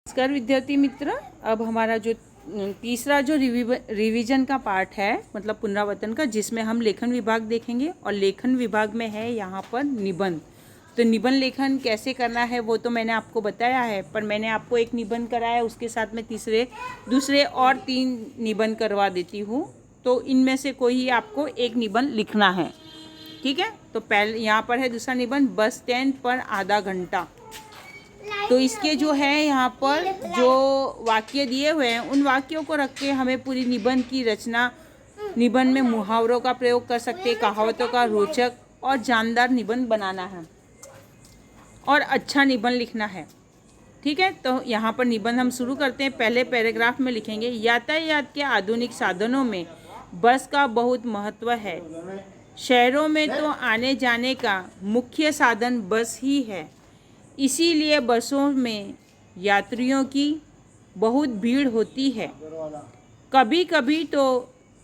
नमस्कार विद्यार्थी मित्र। अब हमारा जो तीसरा जो रिवीजन का पार्ट है, मतलब पुनरावर्तन का, जिसमें हम लेखन विभाग देखेंगे। और लेखन विभाग में है यहाँ पर निबंध। तो निबंध लेखन कैसे करना है वो तो मैंने आपको बताया है, पर मैंने आपको एक निबंध कराया, उसके साथ में दूसरे और 3 निबंध करवा देती हूँ। तो इनमें से कोई आपको एक निबंध लिखना है, ठीक है। तो पहले यहाँ पर है दूसरा निबंध, बस स्टैंड पर आधा घंटा। तो इसके जो है यहाँ पर जो वाक्य दिए हुए हैं, उन वाक्यों को रख के हमें पूरी निबंध की रचना, निबंध में मुहावरों का प्रयोग कर सकते हैं, कहावतों का रोचक और जानदार निबंध बनाना है और अच्छा निबंध लिखना है, ठीक है। तो यहाँ पर निबंध हम शुरू करते हैं। पहले पैराग्राफ में लिखेंगे, यातायात के आधुनिक साधनों में बस का बहुत महत्व है। शहरों में तो आने जाने का मुख्य साधन बस ही है, इसीलिए बसों में यात्रियों की बहुत भीड़ होती है। कभी कभी तो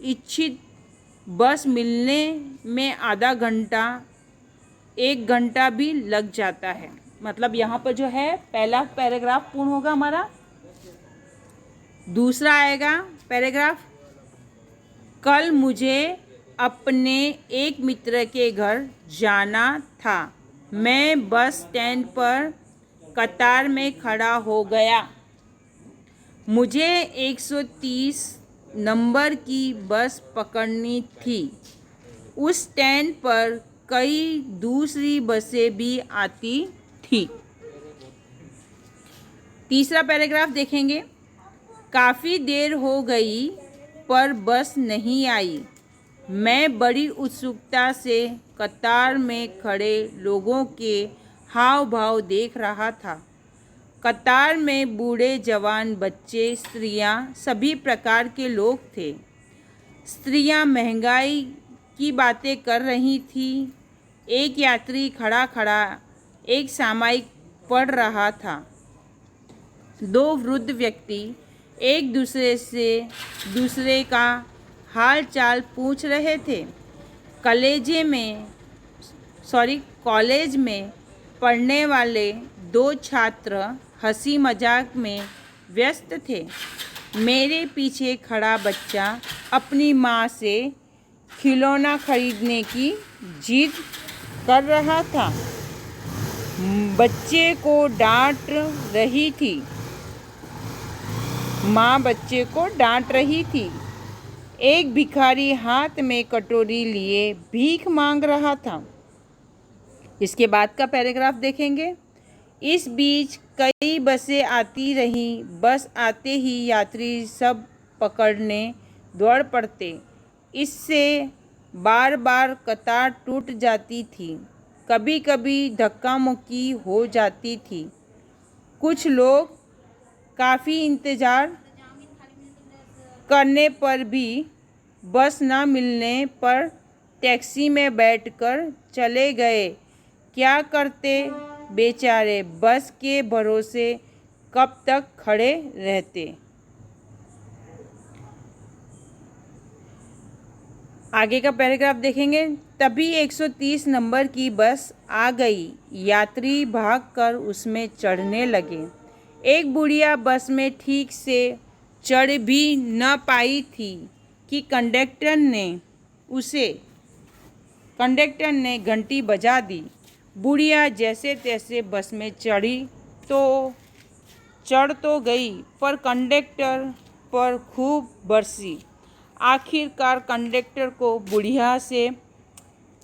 इच्छित बस मिलने में आधा घंटा 1 घंटा भी लग जाता है। मतलब यहाँ पर जो है पहला पैराग्राफ पूर्ण होगा हमारा। दूसरा आएगा पैराग्राफ, कल मुझे अपने एक मित्र के घर जाना था। मैं बस स्टैंड पर कतार में खड़ा हो गया। मुझे 130 नंबर की बस पकड़नी थी। उस स्टैंड पर कई दूसरी बसें भी आती थी। तीसरा पैराग्राफ देखेंगे, काफ़ी देर हो गई पर बस नहीं आई। मैं बड़ी उत्सुकता से कतार में खड़े लोगों के हाव भाव देख रहा था। कतार में बूढ़े, जवान, बच्चे, स्त्रियां, सभी प्रकार के लोग थे। स्त्रियां महंगाई की बातें कर रही थीं। एक यात्री खड़ा खड़ा एक सामायिक पढ़ रहा था। 2 वृद्ध व्यक्ति एक दूसरे का हाल चाल पूछ रहे थे। कॉलेज में पढ़ने वाले 2 छात्र हंसी मजाक में व्यस्त थे। मेरे पीछे खड़ा बच्चा अपनी माँ से खिलौना खरीदने की जिद कर रहा था। बच्चे को डांट रही थी। माँ बच्चे को डांट रही थी। एक भिखारी हाथ में कटोरी लिए भीख मांग रहा था। इसके बाद का पैराग्राफ देखेंगे, इस बीच कई बसें आती रहीं। बस आते ही यात्री सब पकड़ने दौड़ पड़ते। इससे बार बार कतार टूट जाती थी। कभी कभी धक्का मुक्की हो जाती थी। कुछ लोग काफ़ी इंतज़ार करने पर भी बस ना मिलने पर टैक्सी में बैठकर चले गए। क्या करते बेचारे, बस के भरोसे कब तक खड़े रहते। आगे का पैराग्राफ देखेंगे, तभी 130 नंबर की बस आ गई। यात्री भागकर उसमें चढ़ने लगे। एक बुढ़िया बस में ठीक से चढ़ भी न पाई थी कि कंडक्टर ने घंटी बजा दी। बुढ़िया जैसे तैसे बस में चढ़ तो गई, पर कंडक्टर पर खूब बरसी। आखिरकार कंडक्टर को बुढ़िया से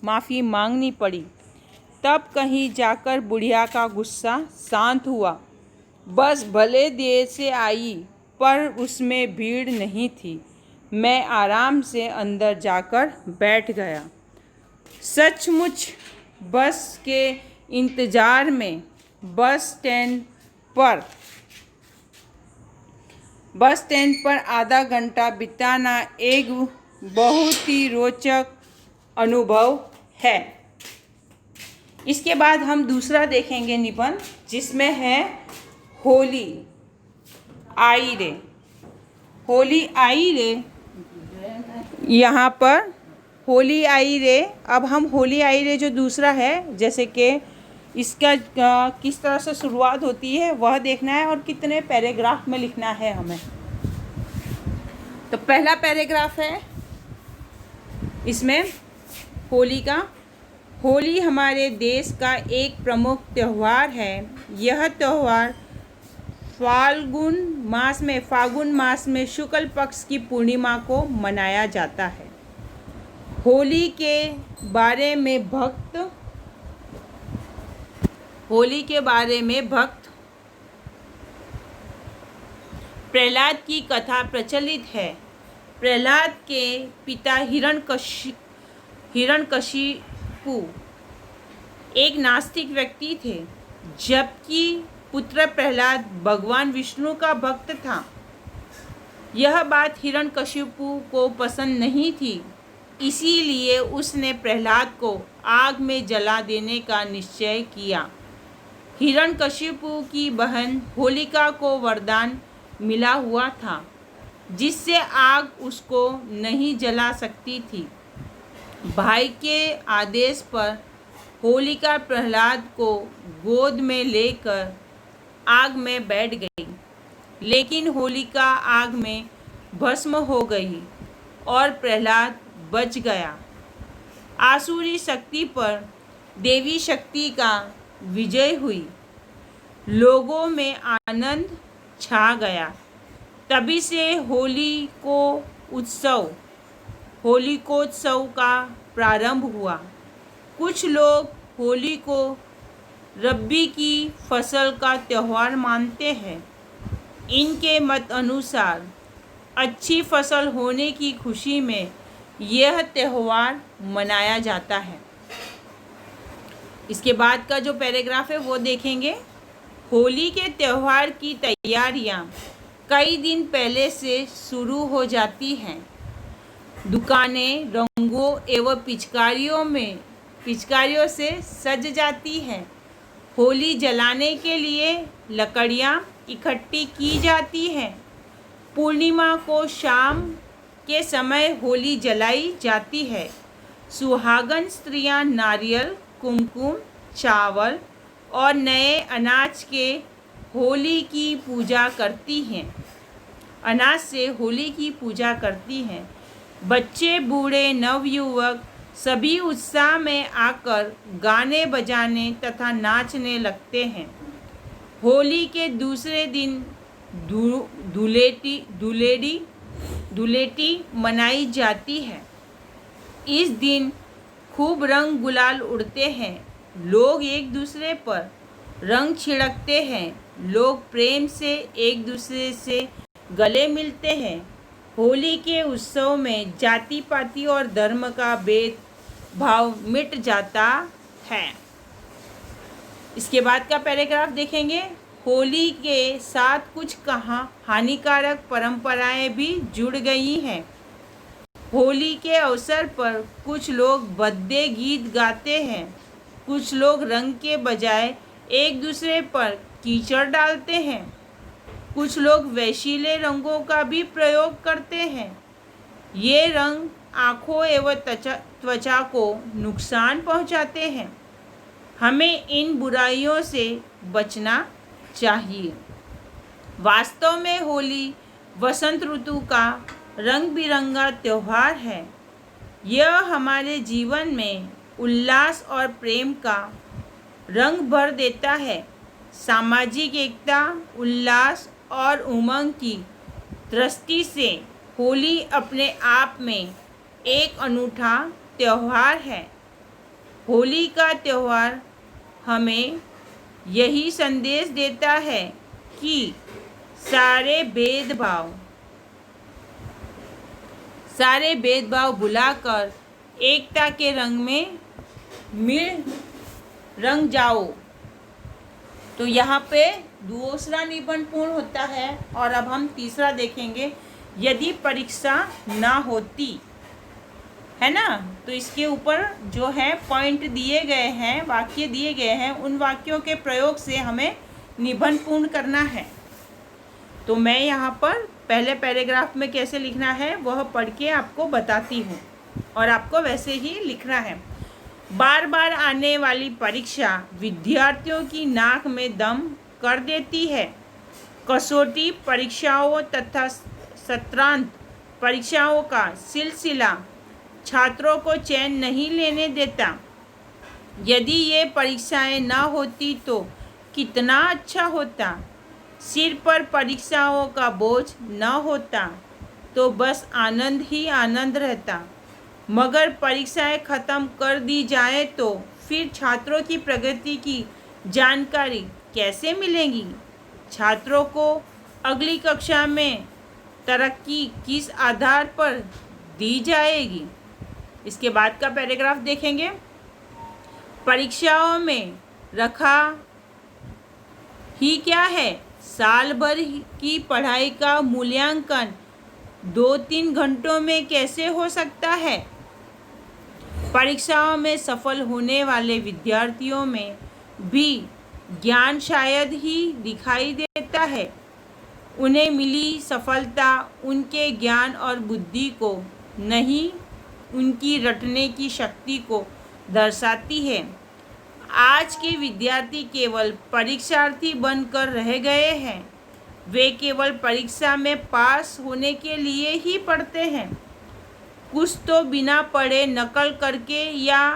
माफ़ी मांगनी पड़ी। तब कहीं जाकर बुढ़िया का गुस्सा शांत हुआ। बस भले देर से आई, पर उसमें भीड़ नहीं थी। मैं आराम से अंदर जाकर बैठ गया। सचमुच बस के इंतज़ार में बस स्टैंड पर आधा घंटा बिताना एक बहुत ही रोचक अनुभव है। इसके बाद हम दूसरा देखेंगे निबंध, जिसमें है होली आई रे। होली आई रे, यहाँ पर होली आई रे। अब हम होली आई रे जो दूसरा है, जैसे कि इसका किस तरह से शुरुआत होती है वह देखना है और कितने पैराग्राफ में लिखना है हमें। तो पहला पैराग्राफ है इसमें होली का। होली हमारे देश का एक प्रमुख त्यौहार है। यह त्यौहार फाल्गुन मास में शुक्ल पक्ष की पूर्णिमा को मनाया जाता है। होली के बारे में भक्त प्रहलाद की कथा प्रचलित है। प्रहलाद के पिता हिरण्यकशिपु एक नास्तिक व्यक्ति थे, जबकि पुत्र प्रहलाद भगवान विष्णु का भक्त था। यह बात हिरण्यकशिपु को पसंद नहीं थी, इसीलिए उसने प्रहलाद को आग में जला देने का निश्चय किया। हिरण्यकशिपु की बहन होलिका को वरदान मिला हुआ था, जिससे आग उसको नहीं जला सकती थी। भाई के आदेश पर होलिका प्रहलाद को गोद में लेकर आग में बैठ गई, लेकिन होलिका आग में भस्म हो गई और प्रहलाद बच गया। आसुरी शक्ति पर देवी शक्ति का विजय हुई। लोगों में आनंद छा गया। तभी से होलिकोत्सव का प्रारंभ हुआ। कुछ लोग होली को रब्बी की फसल का त्यौहार मानते हैं। इनके मत अनुसार अच्छी फसल होने की खुशी में यह त्यौहार मनाया जाता है। इसके बाद का जो पैराग्राफ है वो देखेंगे। होली के त्यौहार की तैयारियां कई दिन पहले से शुरू हो जाती हैं। दुकानें रंगों एवं पिचकारियों से सज जाती हैं। होली जलाने के लिए लकड़ियां इकट्ठी की जाती हैं। पूर्णिमा को शाम के समय होली जलाई जाती है। सुहागन स्त्रियां नारियल, कुमकुम, चावल और नए अनाज के होली की पूजा करती हैं। अनाज से होली की पूजा करती हैं। बच्चे, बूढ़े, नवयुवक सभी उत्साह में आकर गाने बजाने तथा नाचने लगते हैं। होली के दूसरे दिन धुलेटी मनाई जाती है। इस दिन खूब रंग गुलाल उड़ते हैं। लोग एक दूसरे पर रंग छिड़कते हैं। लोग प्रेम से एक दूसरे से गले मिलते हैं। होली के उत्सव में जाति पाति और धर्म का भेदभाव मिट जाता है। इसके बाद का पैराग्राफ देखेंगे। होली के साथ कुछ हानिकारक परंपराएं भी जुड़ गई हैं। होली के अवसर पर कुछ लोग भद्दे गीत गाते हैं। कुछ लोग रंग के बजाय एक दूसरे पर कीचड़ डालते हैं। कुछ लोग वैशिले रंगों का भी प्रयोग करते हैं। ये रंग आँखों एवं त्वचा को नुकसान पहुंचाते हैं। हमें इन बुराइयों से बचना चाहिए। वास्तव में होली वसंत ऋतु का रंग बिरंगा त्यौहार है। यह हमारे जीवन में उल्लास और प्रेम का रंग भर देता है। सामाजिक एकता, उल्लास और उमंग की दृष्टि से होली अपने आप में एक अनूठा त्यौहार है। होली का त्यौहार हमें यही संदेश देता है कि सारे भेदभाव भुलाकर एकता के रंग में मिल रंग जाओ। तो यहाँ पे दूसरा निबंध पूर्ण होता है और अब हम तीसरा देखेंगे। यदि परीक्षा ना होती, है ना, तो इसके ऊपर जो है पॉइंट दिए गए हैं, वाक्य दिए गए हैं, उन वाक्यों के प्रयोग से हमें निबंध पूर्ण करना है। तो मैं यहाँ पर पहले पैराग्राफ में कैसे लिखना है वह पढ़ के आपको बताती हूँ और आपको वैसे ही लिखना है। बार बार आने वाली परीक्षा विद्यार्थियों की नाक में दम कर देती है। कसौटी परीक्षाओं तथा सत्रांत परीक्षाओं का सिलसिला छात्रों को चैन नहीं लेने देता। यदि ये परीक्षाएं ना होती तो कितना अच्छा होता। सिर पर परीक्षाओं का बोझ न होता तो बस आनंद ही आनंद रहता। मगर परीक्षाएं ख़त्म कर दी जाए तो फिर छात्रों की प्रगति की जानकारी कैसे मिलेगी? छात्रों को अगली कक्षा में तरक्की किस आधार पर दी जाएगी? इसके बाद का पैराग्राफ देखेंगे। परीक्षाओं में रखा ही क्या है, साल भर की पढ़ाई का मूल्यांकन 2-3 घंटों में कैसे हो सकता है? परीक्षाओं में सफल होने वाले विद्यार्थियों में भी ज्ञान शायद ही दिखाई देता है। उन्हें मिली सफलता उनके ज्ञान और बुद्धि को नहीं, उनकी रटने की शक्ति को दर्शाती है। आज के विद्यार्थी केवल परीक्षार्थी बनकर रह गए हैं। वे केवल परीक्षा में पास होने के लिए ही पढ़ते हैं। कुछ तो बिना पढ़े नकल करके या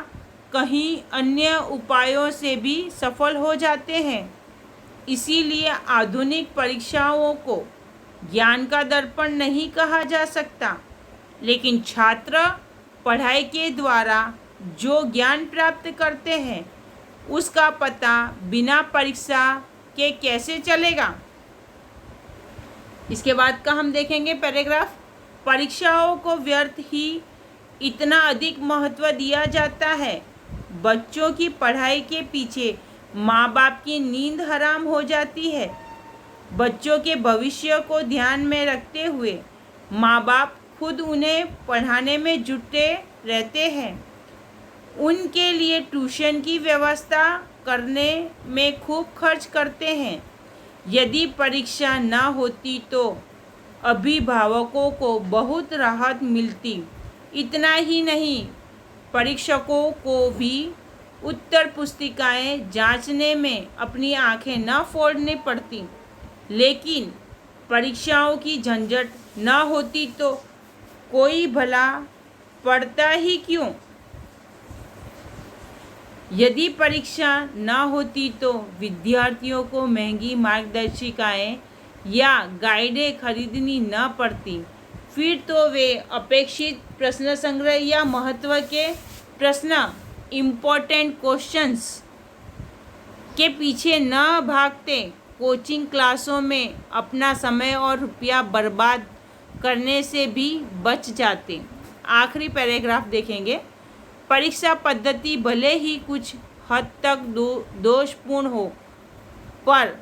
कहीं अन्य उपायों से भी सफल हो जाते हैं। इसीलिए आधुनिक परीक्षाओं को ज्ञान का दर्पण नहीं कहा जा सकता। लेकिन छात्र पढ़ाई के द्वारा जो ज्ञान प्राप्त करते हैं उसका पता बिना परीक्षा के कैसे चलेगा? इसके बाद का हम देखेंगे पैराग्राफ। परीक्षाओं को व्यर्थ ही इतना अधिक महत्व दिया जाता है। बच्चों की पढ़ाई के पीछे माँ बाप की नींद हराम हो जाती है। बच्चों के भविष्य को ध्यान में रखते हुए माँ बाप खुद उन्हें पढ़ाने में जुटे रहते हैं। उनके लिए ट्यूशन की व्यवस्था करने में खूब खर्च करते हैं। यदि परीक्षा ना होती तो अभिभावकों को बहुत राहत मिलती। इतना ही नहीं, परीक्षकों को भी उत्तर पुस्तिकाएं जांचने में अपनी आंखें न फोड़नी पड़ती। लेकिन परीक्षाओं की झंझट न होती तो कोई भला पढ़ता ही क्यों? यदि परीक्षा न होती तो विद्यार्थियों को महंगी मार्गदर्शिकाएं या गाइडें खरीदनी न पड़ती। फिर तो वे अपेक्षित प्रश्न संग्रह या महत्व के प्रश्न, इम्पोर्टेंट क्वेश्चंस के पीछे न भागते। कोचिंग क्लासों में अपना समय और रुपया बर्बाद करने से भी बच जाते। आखिरी पैराग्राफ देखेंगे। परीक्षा पद्धति भले ही कुछ हद तक दोषपूर्ण हो, पर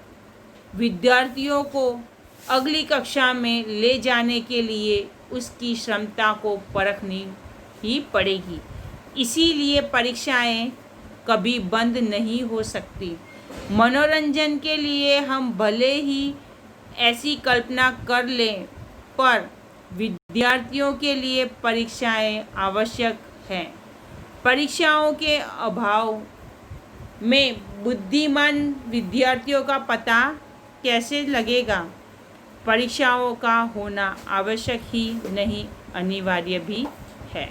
विद्यार्थियों को अगली कक्षा में ले जाने के लिए उसकी क्षमता को परखनी ही पड़ेगी। इसीलिए परीक्षाएं कभी बंद नहीं हो सकती। मनोरंजन के लिए हम भले ही ऐसी कल्पना कर लें, पर विद्यार्थियों के लिए परीक्षाएं आवश्यक हैं। परीक्षाओं के अभाव में बुद्धिमान विद्यार्थियों का पता कैसे लगेगा? परीक्षाओं का होना आवश्यक ही नहीं, अनिवार्य भी है।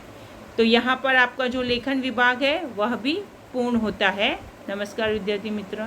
तो यहाँ पर आपका जो लेखन विभाग है वह भी पूर्ण होता है। नमस्कार विद्यार्थी मित्रों।